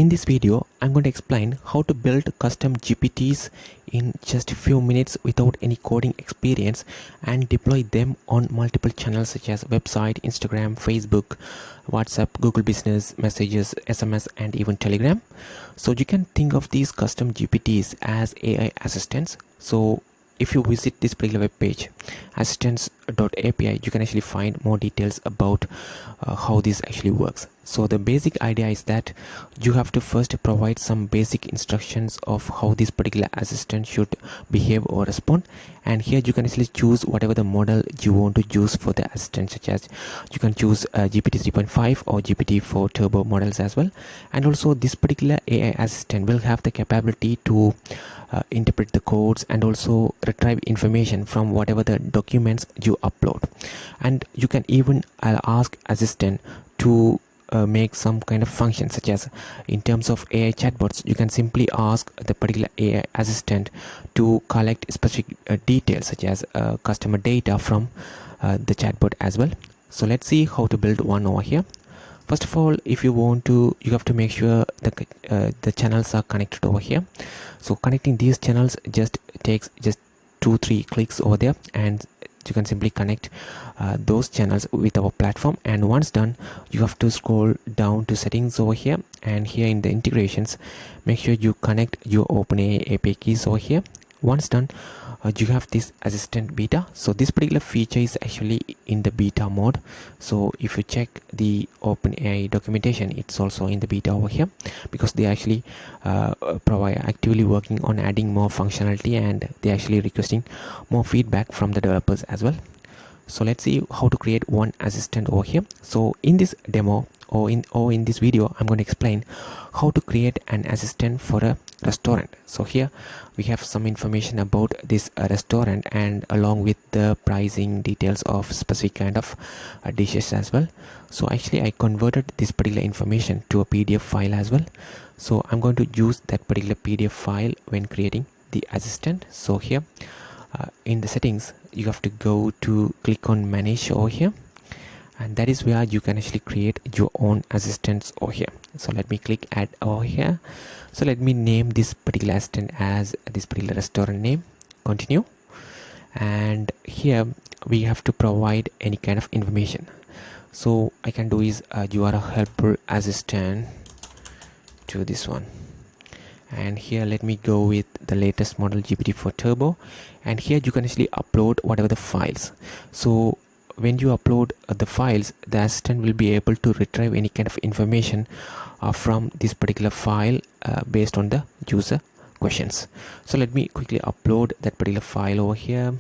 In this video, I'm going to explain how to build custom GPTs in just a few minutes without any coding experience and deploy them on multiple channels such as website, Instagram, Facebook, WhatsApp, Google Business, Messages, SMS, and even Telegram. So you can think of these custom GPTs as AI assistants. So if you visit this particular web page, assistants.api, you can actually find more details about how this actually works. So the basic idea is that you have to first provide some basic instructions of how this particular assistant should behave or respond, and here you can actually choose whatever the model you want to use for the assistant, such as you can choose GPT 3.5 or GPT-4 turbo models as well. And also this particular AI assistant will have the capability to interpret the codes and also retrieve information from whatever the documents you upload. And you can even ask assistant to make some kind of function, such as in terms of AI chatbots, you can simply ask the particular AI assistant to collect specific details such as customer data from the chatbot as well. So let's see how to build one over here. First of all, if you want to, you have to make sure the channels are connected over here. So connecting these channels just takes 2-3 clicks over there, and you can simply connect those channels with our platform. And once done, you have to scroll down to settings over here, and here in the integrations, make sure you connect your OpenAI API keys over here. Once done, you have this assistant beta. So this particular feature is actually in the beta mode. So if you check the OpenAI documentation, it's also in the beta over here, because they actually actively working on adding more functionality, and they're actually requesting more feedback from the developers as well. So let's see how to create one assistant over here. So in this demo or in this video, I'm going to explain how to create an assistant for a restaurant. So here we have some information about this restaurant, and along with the pricing details of specific kind of dishes as well. So actually I converted this particular information to a PDF file as well. So I'm going to use that particular PDF file when creating the assistant. So here in the settings, you have to go to click on manage over here, and that is where you can actually create your own assistants over here. So let me click add over here. So let me name this particular assistant as this particular restaurant name, continue. And here we have to provide any kind of information. So I can do is you are a helper assistant to this one, and here let me go with the latest model GPT-4 turbo, and here you can actually upload whatever the files. So when you upload the files, the assistant will be able to retrieve any kind of information from this particular file based on the user questions. So let me quickly upload that particular file over here.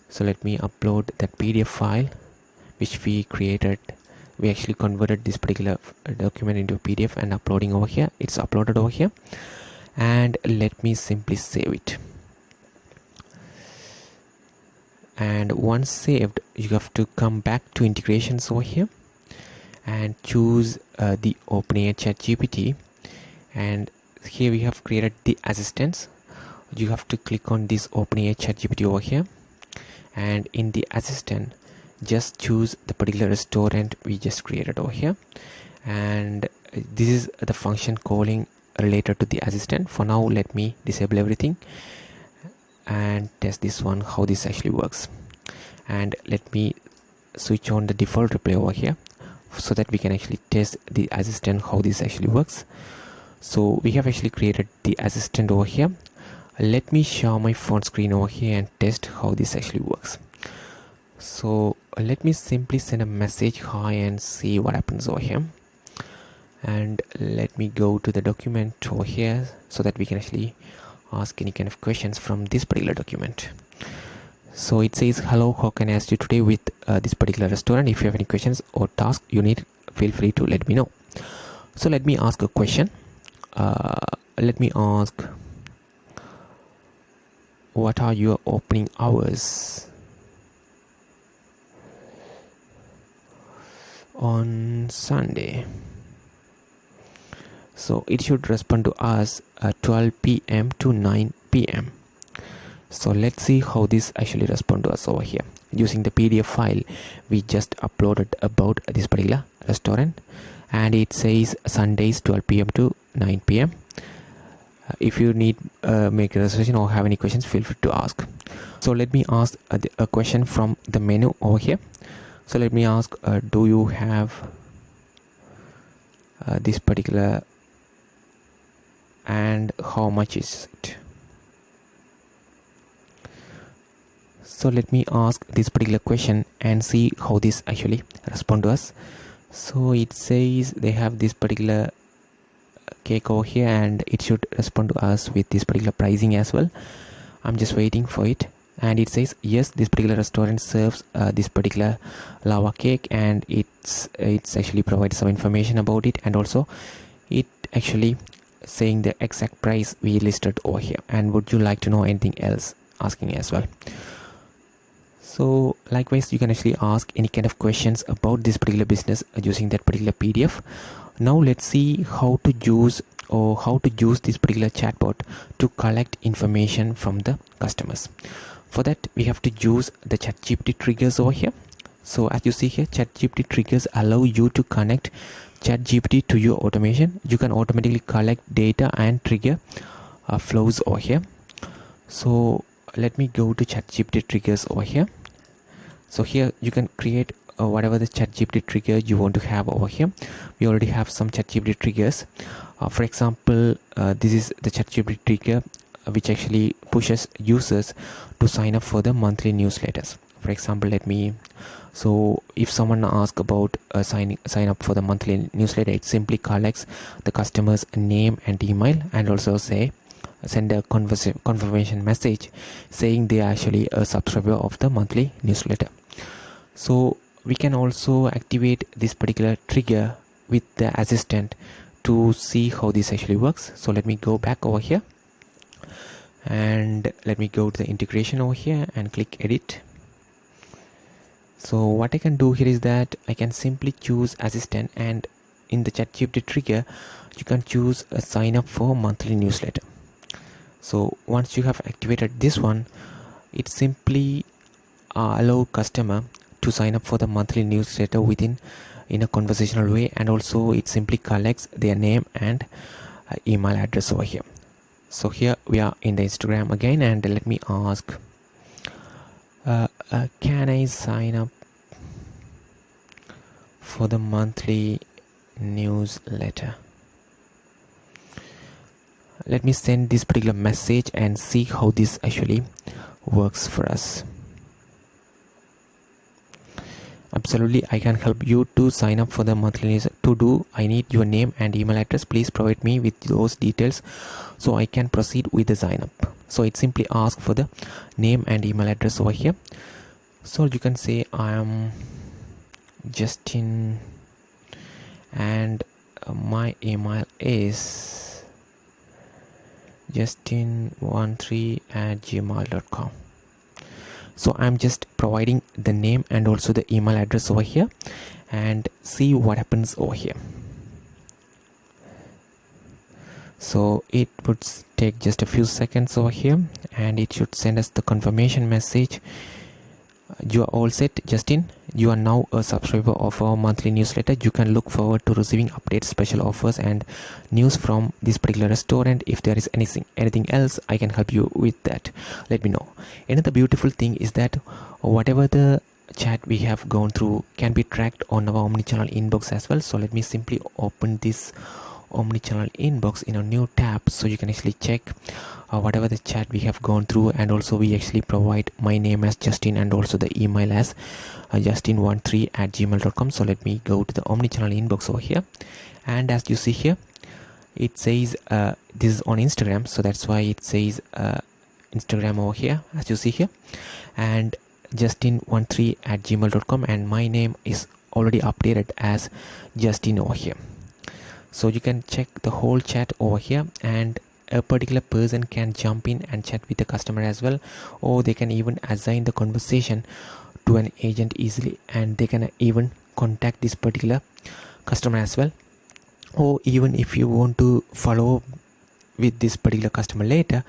So let me upload that PDF file which we created. We actually converted this particular document into a PDF and uploading over here. It's uploaded over here, and let me simply save it. And once saved, you have to come back to integrations over here and choose the OpenAI ChatGPT, and here we have created the assistants. You have to click on this OpenAI ChatGPT over here, and in the assistant just choose the particular restaurant we just created over here, and this is the function calling related to the assistant. For now, let me disable everything and test this one, how this actually works. And let me switch on the default replay over here so that we can actually test the assistant, how this actually works. So we have actually created the assistant over here. Let me share my phone screen over here and test how this actually works. So let me simply send a message hi and see what happens over here. And let me go to the document over here so that we can actually ask any kind of questions from this particular document. So it says, hello, how can I assist you today with this particular restaurant? If you have any questions or tasks you need, feel free to let me know. So let me ask a question. Let me ask, what are your opening hours on Sunday? So it should respond to us 12 p.m. to 9 p.m. So let's see how this actually responds to us over here using the PDF file we just uploaded about this particular restaurant. and it says Sundays 12 p.m. to 9 p.m. If you need make a reservation or have any questions, feel free to ask. So let me ask a question from the menu over here. So let me ask, do you have this particular, and how much is it? So let me ask this particular question and see how this actually respond to us. So it says they have this particular cake over here, and it should respond to us with this particular pricing as well. I'm just waiting for it, and it says yes, this particular restaurant serves this particular lava cake, and it's actually provides some information about it, and also it actually saying the exact price we listed over here. And would you like to know anything else, asking as well. So likewise, you can actually ask any kind of questions about this particular business using that particular PDF. Now let's see how to use this particular chatbot to collect information from the customers. For that, we have to use the ChatGPT triggers over here. So as you see here, ChatGPT triggers allow you to connect ChatGPT to your automation. You can automatically collect data and trigger flows over here. So let me go to ChatGPT triggers over here. So here you can create whatever the ChatGPT trigger you want to have over here. We already have some ChatGPT triggers. For example, this is the ChatGPT trigger which actually pushes users to sign up for the monthly newsletters. For example, so if someone asks about sign up for the monthly newsletter, it simply collects the customer's name and email, and also send a confirmation message saying they are actually a subscriber of the monthly newsletter. So we can also activate this particular trigger with the assistant to see how this actually works. So let me go back over here, and let me go to the integration over here and click edit. So what I can do here is that I can simply choose assistant, and in the ChatGPT trigger you can choose a sign up for monthly newsletter. So once you have activated this one, it simply allow customer to sign up for the monthly newsletter in a conversational way, and also it simply collects their name and email address over here. So here we are in the Instagram again, and let me ask, can I sign up for the monthly newsletter? Let me send this particular message and see how this actually works for us. Absolutely, I can help you to sign up for the monthly newsletter. To do, I need your name and email address. Please provide me with those details so I can proceed with the sign up. So it simply asks for the name and email address over here. So you can say I am Justin, and my email is justin13@gmail.com. So I'm just providing the name and also the email address over here, and see what happens over here. So it would take just a few seconds over here, and it should send us the confirmation message. You are all set, Justin. You are now a subscriber of our monthly newsletter. You can look forward to receiving updates, special offers, and news from this particular restaurant. If there is anything else I can help you with, that let me know. Another beautiful thing is that whatever the chat we have gone through can be tracked on our Omni Channel inbox as well. So let me simply open this Omni Channel inbox in a new tab, so you can actually check whatever the chat we have gone through, and also we actually provide my name as Justin and also the email as justin13@gmail.com. So let me go to the Omni Channel inbox over here, and as you see here, it says this is on Instagram, so that's why it says Instagram over here, as you see here, and justin13@gmail.com, and my name is already updated as Justin over here. So you can check the whole chat over here, and a particular person can jump in and chat with the customer as well, or they can even assign the conversation to an agent easily, and they can even contact this particular customer as well. Or even if you want to follow up with this particular customer later,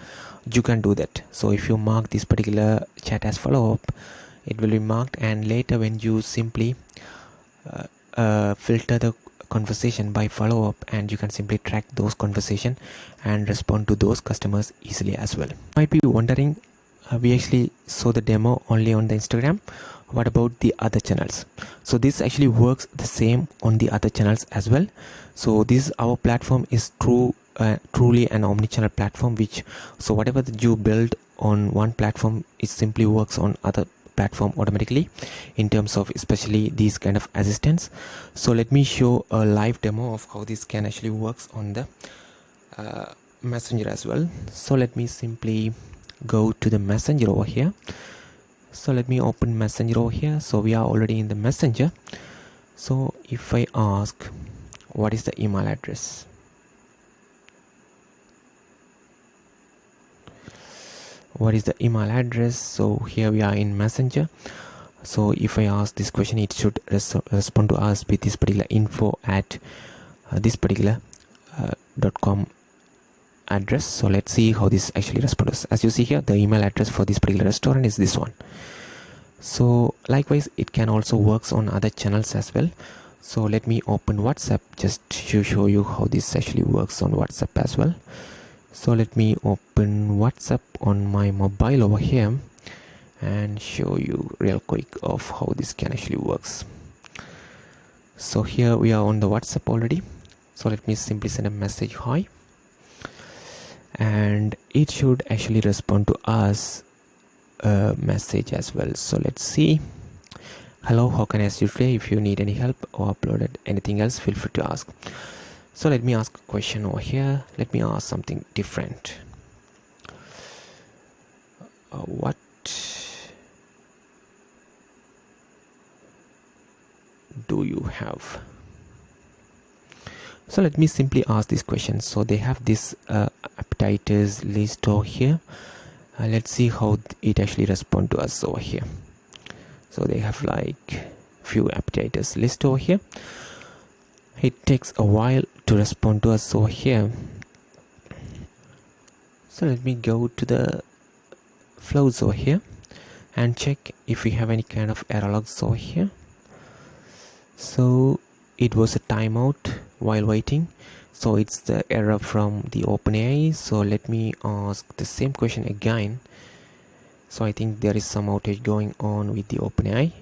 you can do that. So if you mark this particular chat as follow-up, it will be marked, and later when you simply filter the conversation by follow up, and you can simply track those conversation and respond to those customers easily as well. You might be wondering, we actually saw the demo only on the Instagram. What about the other channels? So this actually works the same on the other channels as well. So this our platform is truly an omni-channel platform, which so whatever that you build on one platform, it simply works on other platform automatically in terms of especially these kind of assistants. So let me show a live demo of how this can actually works on the messenger as well. So let me simply go to the messenger over here. So let me open messenger over here. So we are already in the messenger. So if I ask what is the email address, so here we are in messenger. So if I ask this question, it should respond to us with this particular info at this particular .com address. So let's see how this actually responds. As you see here, the email address for this particular restaurant is this one. So likewise, it can also works on other channels as well. So let me open WhatsApp just to show you how this actually works on WhatsApp as well. So let me open WhatsApp on my mobile over here and show you real quick of how this can actually works. So here we are on the WhatsApp already. So let me simply send a message hi, and it should actually respond to us a message as well. So let's see. Hello, how can I assist you today? If you need any help or uploaded anything else, feel free to ask. So let me ask a question over here. Let me ask something different. What do you have? So let me simply ask this question. So they have this appetiters list over here. Let's see how it actually respond to us over here. So they have like few appetiters list over here. It takes a while to respond to us over here. So let me go to the flows over here and check if we have any kind of error logs over here. So it was a timeout while waiting. So it's the error from the OpenAI. So let me ask the same question again. So I think there is some outage going on with the OpenAI.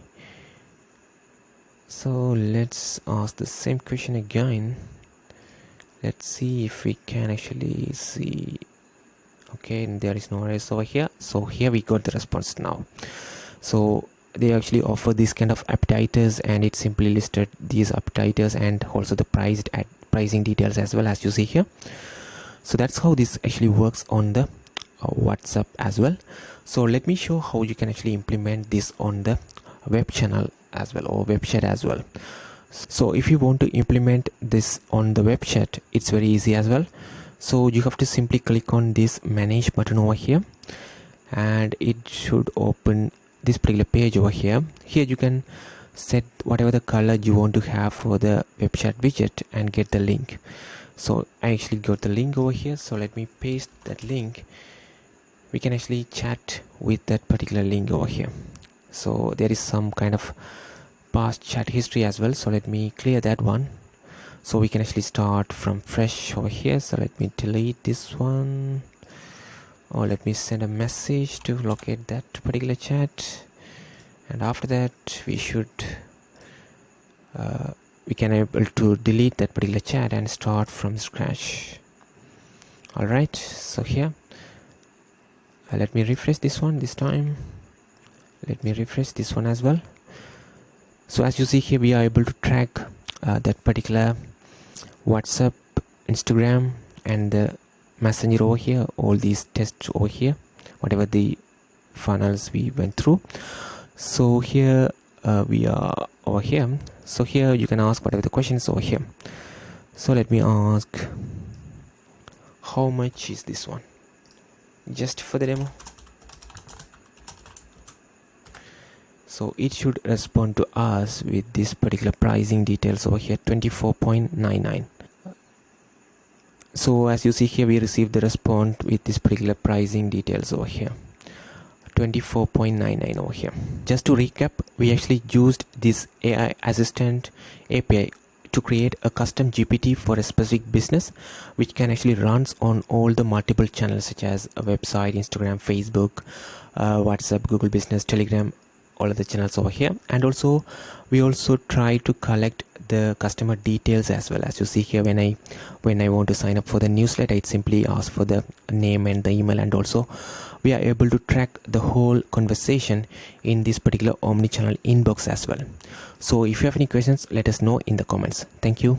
So let's ask the same question again. Let's see if we can actually see. Okay, and there is no errors over here. So here we got the response now. So they actually offer this kind of appetiters, and it simply listed these appetiters and also the pricing details as well, as you see here. So that's how this actually works on the WhatsApp as well. So let me show how you can actually implement this on the web channel as well, or web chat as well. So if you want to implement this on the web chat, it's very easy as well. So you have to simply click on this manage button over here, and it should open this particular page over here. Here you can set whatever the color you want to have for the web chat widget and get the link. So I actually got the link over here. So let me paste that link. We can actually chat with that particular link over here. So there is some kind of past chat history as well. So let me clear that one. So we can actually start from fresh over here. So let me delete this one, or let me send a message to locate that particular chat. And after that, we should we can able to delete that particular chat and start from scratch. All right, so here let me refresh this one this time. Let me refresh this one as well. So as you see here, we are able to track that particular WhatsApp, Instagram, and the messenger over here, all these tests over here, whatever the funnels we went through. So here we are over here. So here you can ask whatever the questions over here. So let me ask, how much is this one, just for the demo. So it should respond to us with this particular pricing details over here, 24.99. So as you see here, we received the response with this particular pricing details over here, 24.99 over here. Just to recap, we actually used this AI assistant API to create a custom GPT for a specific business, which can actually runs on all the multiple channels such as a website, Instagram, Facebook, WhatsApp, Google Business, Telegram, all of the channels over here. And also we also try to collect the customer details as well. As you see here, when I want to sign up for the newsletter, it simply asks for the name and the email, and also we are able to track the whole conversation in this particular Omni Channel inbox as well. So if you have any questions, let us know in the comments. Thank you.